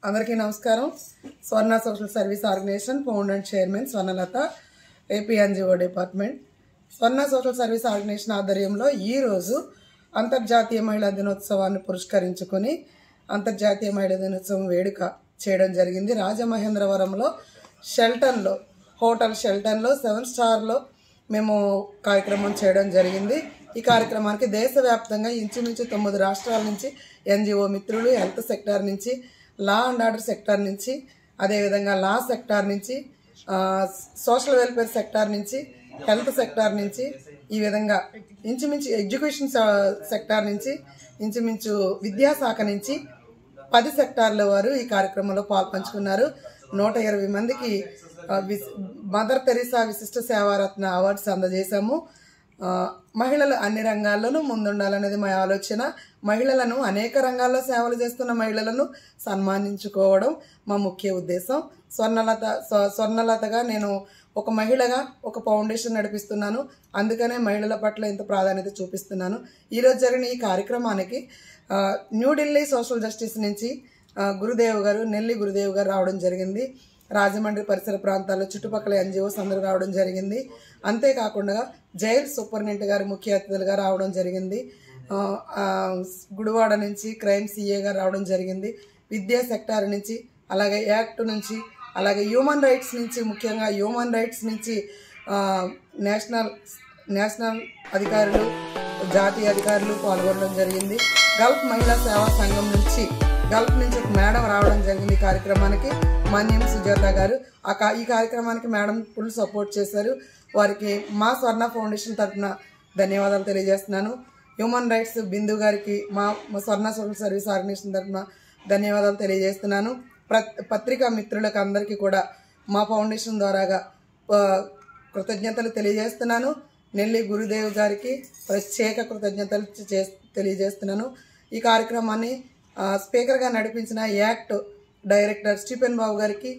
అందరికీ నమస్కారం. Swarna social service organisation founder and chairman Swarnalatha, AP NGO department. Swarna social service organisation ఆధ్వర్యంలో ఈరోజు అంతర్జాతీయ మహిళా దినోత్సవాన్ని పురస్కరించుకుని అంతర్జాతీయ మహిళా దినోత్సవం వేడుక చేయడం జరిగింది. రాజమహేంద్రవరంలో హోటల్ షెల్టన్లో 7 స్టార్లో మేము కార్యక్రమం చేయడం జరిగింది. ఈ కార్యక్రమానికి దేశవ్యాప్తంగా ఇంచుమించు 9 రాష్ట్రాల నుంచి ఎన్జిఓ మిత్రులు, హెల్త్ సెక్టార్ నుంచి, లా అండ్ ఆర్డర్ సెక్టార్ నుంచి, అదేవిధంగా లా సెక్టార్ నుంచి, సోషల్ వెల్ఫేర్ సెక్టార్ నుంచి, హెల్త్ సెక్టార్ నుంచి, ఈ విధంగా ఇంచుమించు ఎడ్యుకేషన్ సెక్టార్ నుంచి, ఇంచుమించు విద్యాశాఖ నుంచి 10 సెక్టార్ల వారు ఈ కార్యక్రమంలో పాల్పంచుకున్నారు. 120 మందికి మదర్ తెరీసా విశిష్ట సేవారత్న అవార్డ్స్ అందజేశాము. మహిళలు అన్ని రంగాల్లోనూ ముందుండాలనేది మా ఆలోచన. మహిళలను అనేక రంగాల్లో సేవలు చేస్తున్న మహిళలను సన్మానించుకోవడం మా ముఖ్య ఉద్దేశం. స్వర్ణలతగా నేను ఒక మహిళగా ఒక ఫౌండేషన్ నడిపిస్తున్నాను. అందుకనే మహిళల పట్ల ఇంత ప్రాధాన్యత చూపిస్తున్నాను. ఈరోజు జరిగిన ఈ కార్యక్రమానికి న్యూఢిల్లీ సోషల్ జస్టిస్ నుంచి నెల్లి గురుదేవ్ గారు రావడం జరిగింది. రాజమండ్రి పరిసర ప్రాంతాల్లో చుట్టుపక్కల ఎన్జిఓస్ అందరూ రావడం జరిగింది. అంతేకాకుండా జైల్ సూపరింటెండెంట్ గారు ముఖ్య అతిథులుగా రావడం జరిగింది. గుడివాడ నుంచి క్రైమ్ సిఏ గారు రావడం జరిగింది. విద్యా సెక్టార్ నుంచి, అలాగే యాక్ట్ నుంచి, అలాగే హ్యూమన్ రైట్స్ నుంచి, ముఖ్యంగా హ్యూమన్ రైట్స్ నుంచి నేషనల్ అధికారులు, జాతీయ అధికారులు పాల్గొనడం జరిగింది. గల్ఫ్ మహిళా సేవా సంఘం నుంచి ఒక మేడం రావడం జరిగింది. ఈ కార్యక్రమానికి మన్యం సుజాత గారు ఈ కార్యక్రమానికి మేడం ఫుల్ సపోర్ట్ చేశారు. వారికి మా స్వర్ణ ఫౌండేషన్ తరఫున ధన్యవాదాలు తెలియజేస్తున్నాను. హ్యూమన్ రైట్స్ బిందు గారికి మా స్వర్ణ సోషల్ సర్వీస్ ఆర్గనైజేషన్ తరఫున ధన్యవాదాలు తెలియజేస్తున్నాను. పత్రికా మిత్రులకు అందరికీ కూడా మా ఫౌండేషన్ ద్వారాగా కృతజ్ఞతలు తెలియజేస్తున్నాను. నెల్లి గురుదేవ్ గారికి ప్రత్యేక కృతజ్ఞతలు తెలియజేస్తున్నాను. ఈ కార్యక్రమాన్ని స్పీకర్గా నడిపించిన యాక్ట్ డైరెక్టర్ స్టీఫెన్ బాబు గారికి,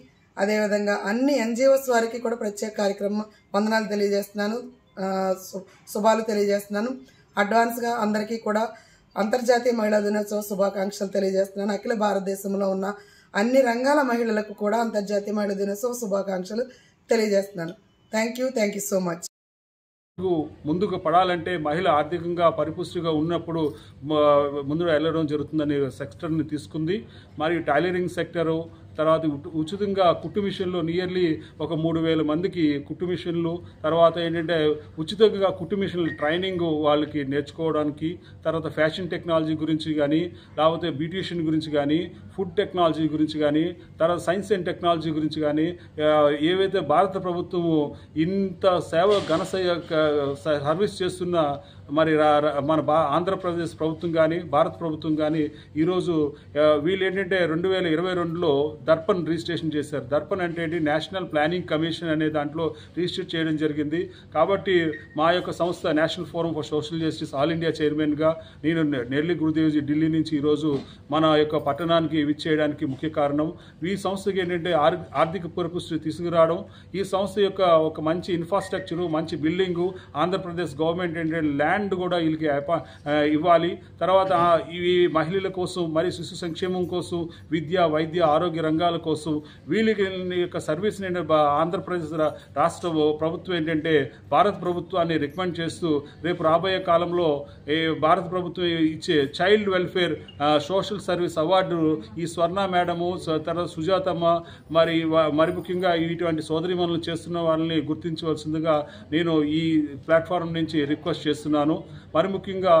అదేవిధంగా అన్ని ఎన్జిఓస్ వారికి కూడా ప్రత్యేక కార్యక్రమం వందనాలు తెలియజేస్తున్నాను, శుభాలు తెలియజేస్తున్నాను. అడ్వాన్స్గా అందరికీ కూడా అంతర్జాతీయ మహిళా దినోత్సవ శుభాకాంక్షలు తెలియజేస్తున్నాను. అఖిల భారతదేశంలో ఉన్న అన్ని రంగాల మహిళలకు కూడా అంతర్జాతీయ మహిళా దినోత్సవ శుభాకాంక్షలు తెలియజేస్తున్నాను. Thank you so much. ముందుకు పడాలంటే మహిళ ఆర్థికంగా పరిపుష్టిగా ఉన్నప్పుడు ముందుకు వెళ్ళడం జరుగుతుందనే సెక్టర్ని తీసుకుంది. మరియు టైలరింగ్ సెక్టరు, తర్వాత ఉచితంగా కుట్టు మిషన్లు నియర్లీ ఒక 3000 మందికి కుట్టు మిషన్లు, తర్వాత ఏంటంటే ఉచితంగా కుట్టు మిషన్లు ట్రైనింగ్ వాళ్ళకి నేర్చుకోవడానికి, తర్వాత ఫ్యాషన్ టెక్నాలజీ గురించి కానీ, లేకపోతే బ్యూటిషియన్ గురించి కానీ, ఫుడ్ టెక్నాలజీ గురించి కానీ, తర్వాత సైన్స్ అండ్ టెక్నాలజీ గురించి కానీ, ఏవైతే భారత ప్రభుత్వము ఇంత ఘన సర్వీస్ చేస్తున్న మరి మన ఆంధ్రప్రదేశ్ ప్రభుత్వం కానీ, భారత ప్రభుత్వం కానీ ఈరోజు వీళ్ళు ఏంటంటే 2022లో దర్పణ్ రిజిస్ట్రేషన్ చేశారు. దర్పణ్ అంటే ఏంటి, నేషనల్ ప్లానింగ్ కమిషన్ అనే దాంట్లో రిజిస్టర్ చేయడం జరిగింది. కాబట్టి మా యొక్క సంస్థ national forum for social justice all India చైర్మన్గా నేను నెల్లి గురుదేవ్జీ ఢిల్లీ నుంచి ఈరోజు మన యొక్క పట్టణానికి విచ్చేయడానికి ముఖ్య కారణం. ఈ సంస్థకి ఏంటంటే ఆర్థిక పరిపుష్టి తీసుకురావడం, ఈ సంస్థ యొక్క ఒక మంచి ఇన్ఫ్రాస్ట్రక్చరు, మంచి బిల్డింగు, ఆంధ్రప్రదేశ్ గవర్నమెంట్ ఏంటంటే ల్యాండ్ కూడా వీళ్ళకి ఇవ్వాలి. తర్వాత ఈ మహిళల కోసం మరియు శిశు సంక్షేమం కోసం, విద్య, వైద్య, ఆరోగ్య రంగాల కోసం వీళ్ళకి యొక్క సర్వీస్ ఆంధ్రప్రదేశ్ రాష్ట్ర ప్రభుత్వం ఏంటంటే భారత ప్రభుత్వాన్ని రికమెండ్ చేస్తూ రేపు రాబోయే కాలంలో భారత ప్రభుత్వం ఇచ్చే child welfare social service award ఈ స్వర్ణ మేడము, తర్వాత సుజాతమ్మ, మరి ముఖ్యంగా ఇటువంటి సోదరిమణులు చేస్తున్న వాళ్ళని గుర్తించవలసిందిగా నేను ఈ ప్లాట్ఫామ్ నుంచి రిక్వెస్ట్ చేస్తున్నాను. మరి ముఖ్యంగా